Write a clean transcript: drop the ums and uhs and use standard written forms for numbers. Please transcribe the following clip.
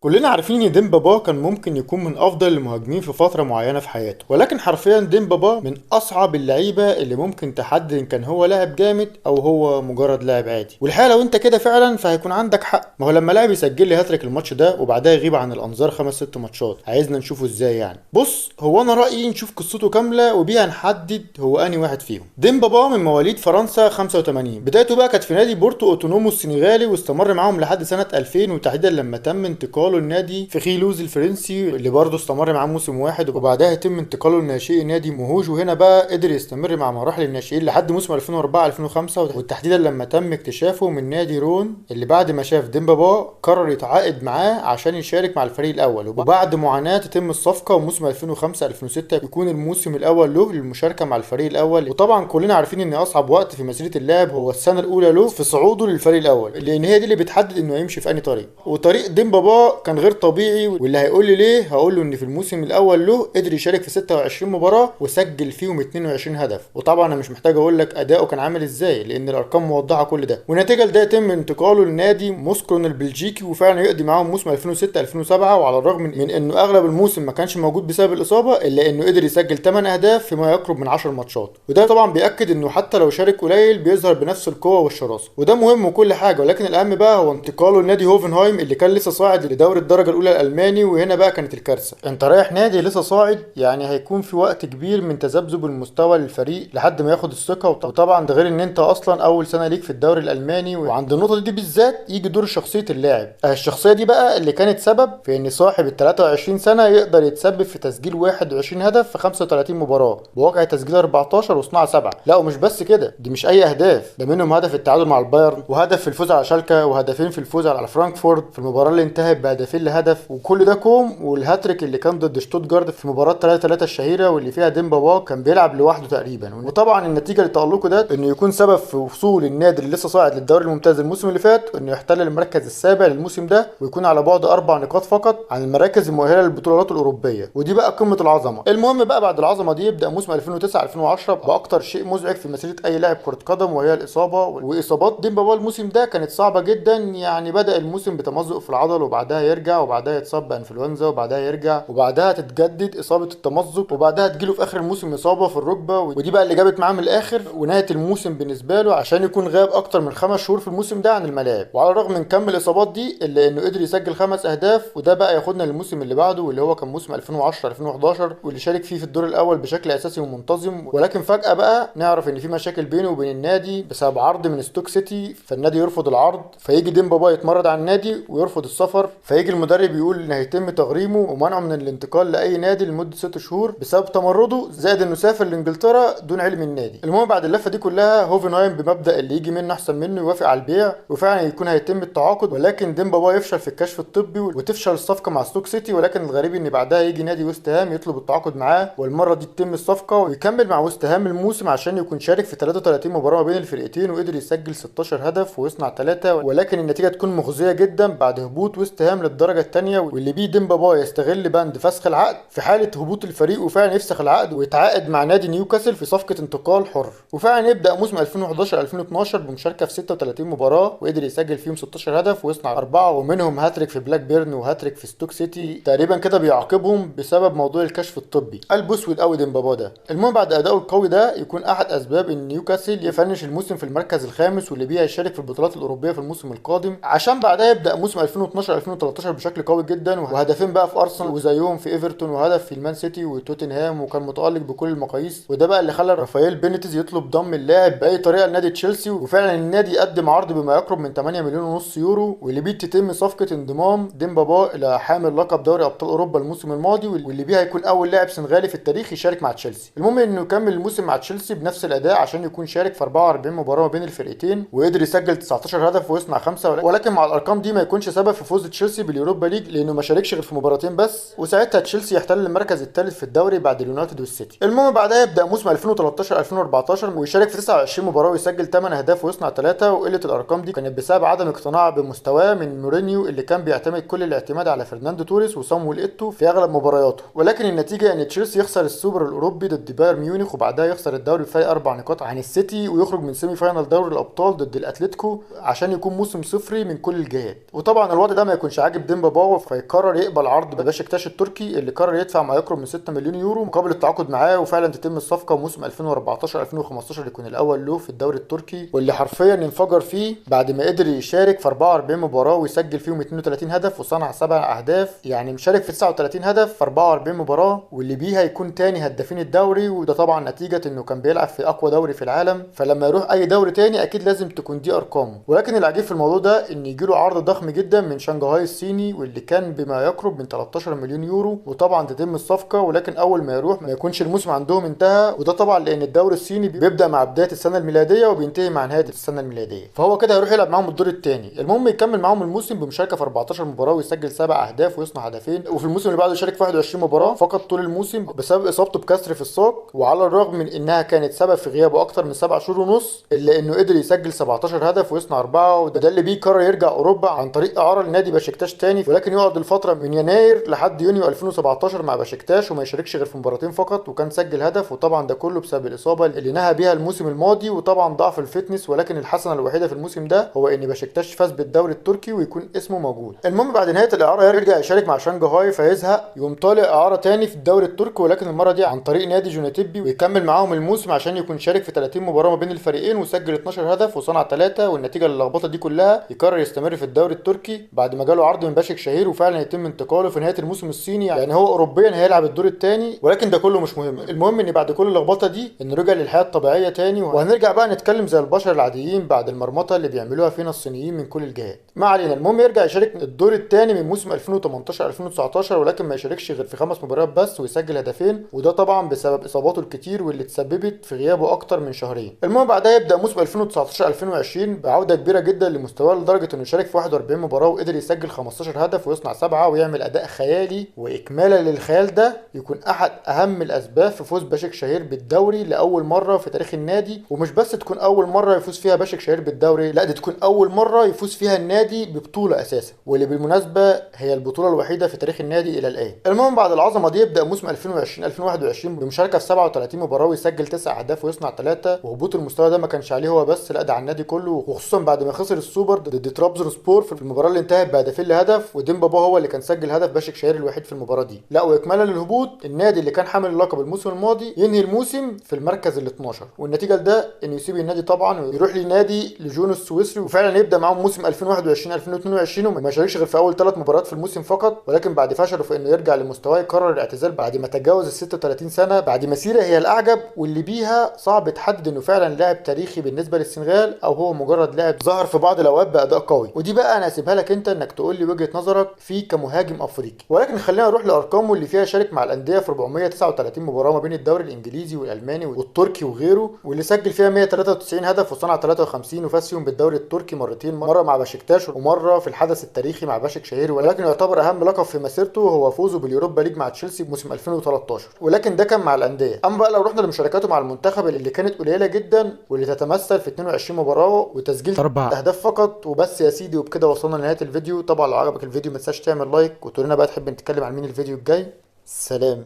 كلنا عارفين ان ديمبابا كان ممكن يكون من افضل المهاجمين في فتره معينه في حياته، ولكن حرفيا ديمبابا من اصعب اللعيبه اللي ممكن تحدد ان كان هو لاعب جامد او هو مجرد لاعب عادي. والحقيقه لو انت كده فعلا فهيكون عندك حق. ما هو لما لاعب يسجل لي هاتريك الماتش ده وبعدها يغيب عن الانظار خمس ست ماتشات، عايزنا نشوفه ازاي يعني؟ بص، هو انا رايي نشوف قصته كامله وبيها نحدد هو انهي واحد فيهم. ديمبابا من مواليد فرنسا 85، بدايته بقى كانت في نادي بورتو اوتونومو السنغالي واستمر معاهم لحد سنه 2000، وتحديدا لما تم انتقاله النادي في لوز الفرنسي اللي برضه استمر معاه موسم واحد، وبعدها يتم انتقاله لناشئي نادي موهوج، وهنا بقى قدر يستمر مع مراحل الناشئين لحد موسم 2004 2005، وتحديدا لما تم اكتشافه من نادي رون اللي بعد ما شاف ديمبابا قرر يتعاقد معاه عشان يشارك مع الفريق الاول. وبعد معاناه تتم الصفقه، وموسم 2005 2006 يكون الموسم الاول له للمشاركه مع الفريق الاول. وطبعا كلنا عارفين ان اصعب وقت في مسيره اللاعب هو السنه الاولى له في صعوده للفريق الاول، لان هي دي اللي بتحدد انه هيمشي في انهي طريق. وطريق ديمبابا كان غير طبيعي، واللي هيقول لي ليه هقول له ان في الموسم الاول له قدر يشارك في 26 مباراه وسجل فيهم 22 هدف. وطبعا انا مش محتاج اقول لك اداؤه كان عامل ازاي لان الارقام موضحه كل ده. ونتيجه لده يتم انتقاله لنادي موسكرون البلجيكي، وفعلا يقضي معاهم موسم 2006 2007. وعلى الرغم من انه اغلب الموسم ما كانش موجود بسبب الاصابه، الا انه قدر يسجل 8 اهداف فيما يقرب من 10 ماتشات. وده طبعا بياكد انه حتى لو شارك قليل بيظهر بنفس القوه والشراسه، وده مهم وكل حاجه. ولكن الاهم بقى هو انتقاله لنادي هوفنهايم اللي كان لسه صاعد لدوري الدرجه الاولى الالماني. وهنا بقى كانت الكارثه، انت رايح نادي لسه صاعد، يعني هيكون في وقت كبير من تذبذب المستوى للفريق لحد ما ياخد الثقه. وطبعا ده غير ان انت اصلا اول سنه ليك في الدوري الالماني، وعند النقطه دي بالذات يجي دور شخصيه اللاعب. الشخصيه دي بقى اللي كانت سبب في ان صاحب ال 23 سنه يقدر يتسبب في تسجيل 21 هدف في 35 مباراه بواقع تسجيل 14 وصناعه 7. لا ومش بس كده، دي مش اي اهداف، ده منهم هدف التعادل مع البايرن، وهدف في الفوز على شالكه، وهدفين في الفوز على فرانكفورت في المباراه اللي انتهت بهدفين لهدف. وكل ده كوم والهاتريك اللي كان ضد شتوتجارت في مباراه 3-3 الشهيره واللي فيها ديمبابا كان بيلعب لوحده تقريبا. وطبعا النتيجه لتالقه ده انه يكون سبب في وصول النادي اللي لسه صاعد للدوري الممتاز الموسم اللي فات، انه يحتل المركز السابع للموسم ده ويكون على بعد 4 نقاط فقط عن المراكز المؤهله للبطولات الاوروبيه. ودي بقى قمه العظمه. المهم بقى بعد العظمه دي يبدا موسم 2009 2010 باكتر شيء مزعج في مسيره اي لاعب كره قدم، وهي الاصابه. واصابات ديمبابا الموسم ده كانت صعبه جدا. يعني بدا الموسم بتمزق في العضل، وبعدها يرجع، وبعدها يتصاب بانفلونزا، وبعدها يرجع، وبعدها تتجدد اصابه التمزق، وبعدها تجيله في اخر الموسم اصابه في الركبه. ودي بقى اللي جابت معاه من الاخر ونهايه الموسم بالنسبه له، عشان يكون غاب اكتر من 5 شهور في الموسم ده عن الملاعب. وعلى الرغم من كم الاصابات دي الا انه قدر يسجل 5 اهداف. وده بقى ياخدنا للموسم اللي بعده واللي هو كان موسم 2010 2011، واللي شارك فيه في الدور الاول بشكل اساسي ومنتظم. ولكن فجاه بقى نعرف ان في مشاكل بينه وبين النادي بسبب عرض من ستوك سيتي، فالنادي يرفض العرض، فيجي ديمبابا يتمرد على النادي ويرفض السفر، فيجي المدرب يقول ان هيتم تغريمه ومنعه من الانتقال لاي نادي لمده 6 شهور بسبب تمرده، زائد انه سافر لانجلترا دون علم النادي. المهم بعد اللفه دي كلها هوفنهايم بمبدا اللي يجي منه احسن منه يوافق على البيع، وفعلا يكون هيتم التعاقد. ولكن ديمبابا يفشل في الكشف الطبي وتفشل الصفقه مع ستوك سيتي. ولكن الغريب ان بعدها يجي نادي ويست هام يطلب التعاقد معاه، والمره دي تتم الصفقه ويكمل مع ويست هام الموسم عشان يكون شارك في 33 مباراه ما بين الفرقتين، وقدر يسجل 16 هدف ويصنع 3. ولكن النتيجه تكون مخزيه جدا بعد هبوط ويست هام للدرجه الثانيه، واللي بيه ديمبابا يستغل بند فسخ العقد في حاله هبوط الفريق، وفعلا يفسخ العقد ويتعاقد مع نادي نيوكاسل في صفقه انتقال حر. وفعلا يبدا موسم 2011 2012 بمشاركه في 36 مباراه وقدر يسجل فيهم 16 هدف ويصنع 4، ومنهم هاتريك في بلاك بيرن وهاتريك في ستوك سيتي تقريبا كده بيعاقبهم بسبب موضوع الكشف الطبي. قلب اسود قوي ديمبابا ده. المهم بعد اداؤه القوي ده يكون احد اسباب ان نيوكاسل يفنش الموسم في المركز الخامس، واللي بيه هيشارك في البطولات الاوروبيه في الموسم القادم، عشان بعدها يبدا موسم 2012 2013 بشكل قوي جدا، وهدفين بقى في ارسنال وزيهم في ايفرتون، وهدف في المان سيتي وتوتنهام، وكان متالق بكل المقاييس. وده بقى اللي خلى رافائيل بينيتز يطلب ضم اللاعب باي طريقه لنادي تشيلسي، وفعلا النادي قدم عرض بما يقرب من 8 مليون ونص يورو، واللي بيه تتم صفقه انضمام ديمبابا الى حامل لقب دوري ابطال اوروبا الموسم الماضي، واللي بيه هيكون اول لاعب سنغالي في التاريخ يشارك مع تشيلسي. المهم انه يكمل الموسم مع تشيلسي بنفس الاداء عشان يكون شارك في 44 مباراه بين الفرقتين، وقدر يسجل 19 هدف ويصنع 5. ولكن مع الارقام دي ما يكونش سبب في فوز تشيلسي باليوروبا ليج، لانه ما شاركش غير في مباراتين بس، وساعتها تشيلسي يحتل المركز الثالث في الدوري بعد اليونايتد والسيتي. المهم بعدها يبدا موسم 2013 2014 ويشارك في 29 مباراه ويسجل 8 اهداف ويصنع 3. وقله الارقام دي كانت بسبب عدم اقتناع بمستواه من مورينيو اللي كان بيعتمد كل الاعتماد على فرناندو توريس وصامويل ايتو في اغلب مبارياته. ولكن النتيجه ان تشيلسي يخسر السوبر الاوروبي ضد بايرن ميونخ، وبعدها يخسر الدوري بفارق 4 نقاط عن السيتي، ويخرج من سيمي فاينال دوري الابطال ضد الاتليتيكو عشان يكون موسم صفري من كل الجهات. وطبعا الوضع ده ما يكونش عاجب عاجب ديمبابا فيقرر يقبل عرض بشكتاش التركي اللي قرر يدفع ما يقرب من 6 مليون يورو مقابل التعاقد معاه، وفعلا تتم الصفقه وموسم 2014 2015 يكون الاول له في الدوري التركي، واللي حرفيا انفجر فيه بعد ما قدر يشارك في 44 مباراه ويسجل فيهم 32 هدف وصنع 7 اهداف. يعني مشارك في 39 هدف في 44 مباراه، واللي بيها يكون تاني هدافين الدوري، وده طبعا نتيجه انه كان بيلعب في اقوى دوري في العالم، فلما يروح اي دوري تاني اكيد لازم تكون دي ارقامه. ولكن العجيب في الموضوع ده ان يجيله عرض ضخم جدا من شنغهاي الصيني واللي كان بما يقرب من 13 مليون يورو، وطبعا تتم الصفقه، ولكن اول ما يروح ما يكونش الموسم عندهم انتهى، وده طبعا لان الدوري الصيني بيبدا مع بدايه السنه الميلاديه وبينتهي مع نهايه السنه الميلاديه، فهو كده هيروح يلعب معاهم الدور الثاني. المهم يكمل معاهم الموسم بمشاركه في 14 مباراه ويسجل 7 اهداف ويصنع هدفين، وفي الموسم اللي بعده شارك في 21 مباراه فقط طول الموسم بسبب اصابته بكسر في الساق، وعلى الرغم من انها كانت سبب في غيابه اكتر من 7 شهور ونص الا انه قدر يسجل 17 هدف ويصنع 4، وده اللي بيه قرر يرجع اوروبا عن طريق اعاره لنادي بشكتاش تاني، ولكن يقعد الفتره من يناير لحد يونيو 2017 مع بشكتاش وما يشاركش غير في مباراتين فقط، وكان سجل هدف، وطبعا ده كله بسبب الاصابه اللي نهى بيها الموسم الماضي وطبعا ضعف الفتنس. ولكن الحسنه الوحيده في الموسم ده هو ان بشكتاش فاز بالدوري التركي ويكون اسمه موجود. المهم بعد نهايه الاعاره يرجع يشارك مع شنغهاي فيزهق، يقوم طالع اعاره تاني في الدوري التركي ولكن المره دي عن طريق نادي جوناتيبي، ويكمل معاهم الموسم عشان يكون شارك في 30 مباراه ما بين الفريقين وسجل 12 هدف وصنع 3، والنتيجه اللخبطه دي كلها يقرر يستمر في الدوري التركي بعد ما جاله عرض من باشك شهير وفعلا يتم انتقاله في نهايه الموسم الصيني. يعني هو اوروبيا هيلعب الدور الثاني، ولكن ده كله مش مهم. المهم ان بعد كل اللخبطه دي انه رجع للحياه الطبيعيه تاني، وهنرجع بقى نتكلم زي البشر العاديين بعد المرمطه اللي بيعملوها فينا الصينيين من كل الجهات. ما علينا، المهم يرجع يشارك الدور الثاني من موسم 2018 2019 ولكن ما يشاركش غير في 5 مباريات بس ويسجل هدفين، وده طبعا بسبب اصاباته الكتير واللي تسببت في غيابه اكتر من شهرين. المهم بعدها يبدا موسم 2019 2020 بعوده كبيره جدا لمستواه لدرجه انه شارك في 41 مباراه وقدر يسجل 15 هدف ويصنع 7 ويعمل اداء خيالي، واكمالا للخيال ده يكون احد اهم الاسباب في فوز باشك شهير بالدوري لاول مره في تاريخ النادي. ومش بس تكون اول مره يفوز فيها باشك شهير بالدوري، لا دي تكون اول مره يفوز فيها النادي ببطوله اساسا، واللي بالمناسبه هي البطوله الوحيده في تاريخ النادي الى الان. المهم بعد العظمه دي يبدا موسم 2020 2021 بمشاركه في 37 مباراه ويسجل 9 اهداف ويصنع 3، وهبوط المستوى ده ما كانش عليه هو بس، لا ده على النادي كله، وخصوصا بعد ما خسر السوبر ضد ترابزون سبور في المباراه اللي انتهت بهدفين لهدف، وديمبابا هو اللي كان سجل هدف باشك شهير الوحيد في المباراه دي. لا واكمالا للهبوط النادي اللي كان حامل اللقب الموسم الماضي ينهي الموسم في المركز ال 12، والنتيجه لده انه يسيب النادي طبعا ويروح لنادي لجون السويسري، وفعلا يبدا معاهم موسم 2021 2022 وما شاركش غير في اول 3 مباريات في الموسم فقط، ولكن بعد فشله في انه يرجع لمستواه قرر الاعتزال بعد ما تجاوز ال 36 سنه بعد مسيره هي الاعجب واللي بيها صعب تحدد انه فعلا لاعب تاريخي بالنسبه للسنغال او هو مجرد لاعب ظهر في بعض الاوقات باداء قوي. ودي بقى انا هسيبها لك انت انك تقول لي وجهه نظرك فيه كمهاجم افريقي، ولكن خلينا نروح لارقامه اللي فيها شارك مع الانديه في 439 مباراه ما بين الدوري الانجليزي والالماني والتركي وغيره، واللي سجل فيها 193 هدف وصنع 53 وفاز فيهم بالدوري التركي مرتين، مره مع بشكتاش ومره في الحدث التاريخي مع باشك شهير، ولكن يعتبر اهم لقب في مسيرته هو فوزه باليوروبا ليج مع تشيلسي بموسم 2013، ولكن ده كان مع الانديه. اما بقى لو رحنا لمشاركاته مع المنتخب اللي كانت قليله جدا واللي تتمثل في 22 مباراه وتسجيل 4 اهداف فقط وبس يا سيدي. وبكده وصلنا لنهايه الفيديو. طبعا لو عجبك الفيديو ما تنساش تعمل لايك وتقول لنا بقى تحب نتكلم عن مين الفيديو الجاي. سلام.